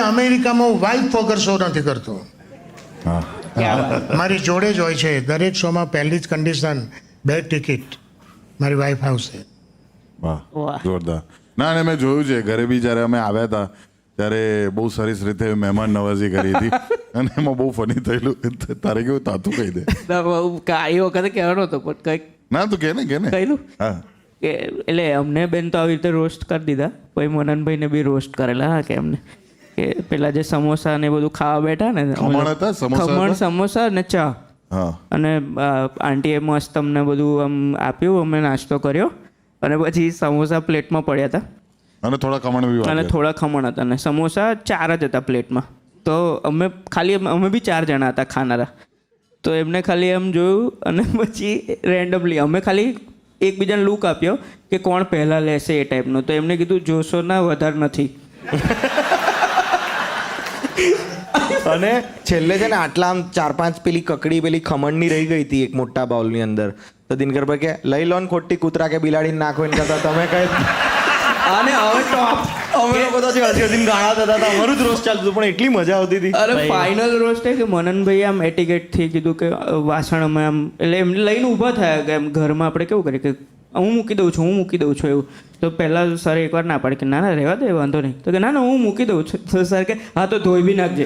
અમેરિકામાં વાઇફ વગર શો નથી કરતો. મારી જોડે જ હોય છે દરેક શોમાં. પહેલી જ કન્ડિશન, 2 ટિકિટ મારી વાઇફ આવશે. વાહ, જોરદાર. ના, અને મેં જોયું છે ઘરે બી જ્યારે અમે આવ્યા હતા ત્યારે બહુ સરસ રીતે મહેમાન નવાજી કરી હતી અને એમાં બહુ ફની થયેલું. તારે કેવું તાતું કહી દે. એ વખતે કહેવાનો હતો પણ કંઈક ના, તું કે ને કહ્યું હા. કે એટલે અમને બેન તો આવી રીતે રોસ્ટ કરી દીધા. પછી મનનભાઈને બી રોસ્ટ કરેલા. હા, કે એમને કે પેલા જે સમોસા ને બધું ખાવા બેઠા ને, ખમણ સમોસા ને ચા, અને આંટીએ મસ્ત અમને બધું આમ આપ્યું. અમે નાસ્તો કર્યો અને પછી સમોસા પ્લેટમાં પડ્યા હતા અને થોડા ખમણ હતા અને સમોસા 4 જ હતા પ્લેટમાં. તો અમે બી 4 જણા હતા ખાનારા. તો એમને ખાલી એમ જોયું અને પછી રેન્ડમલી અમે ખાલી એકબીજાને લુક આપ્યો કે કોણ પહેલાં લેશે એ ટાઈપનો. તો એમને કીધું જોશો ના, વધારે નથી. અને છેલ્લે છે ને આટલા આમ 4-5 પેલી કકડી પેલી ખમણની રહી ગઈ હતી એક મોટા બાઉલની અંદર. તો દિનકરભાઈ કે લઈ લો ને ખોટી કૂતરા કે બિલાડીને નાખો એને કરતા તમે કઈ. અને હવે ટોપ અમે લોકો તો હજી ગાળા થતા હતા. અમારું જ રોસ્ટ ચાલતું પણ એટલી મજા આવતી હતી. અરે ફાઇનલ રોસ્ટ કે મનનભાઈ આમ એટિકેટથી કીધું કે વાસણ અમે આમ, એટલે એમને લઈને ઊભા થયા કે એમ ઘરમાં આપણે કેવું કરીએ કે હું મૂકી દઉં છું એવું. તો પહેલાં સર એકવાર ના પાડે કે ના રહેવા દે, વાંધો નહીં. તો કે ના હું મૂકી દઉં છું. તો સર કે હા તો ધોઈ બી નાખજે.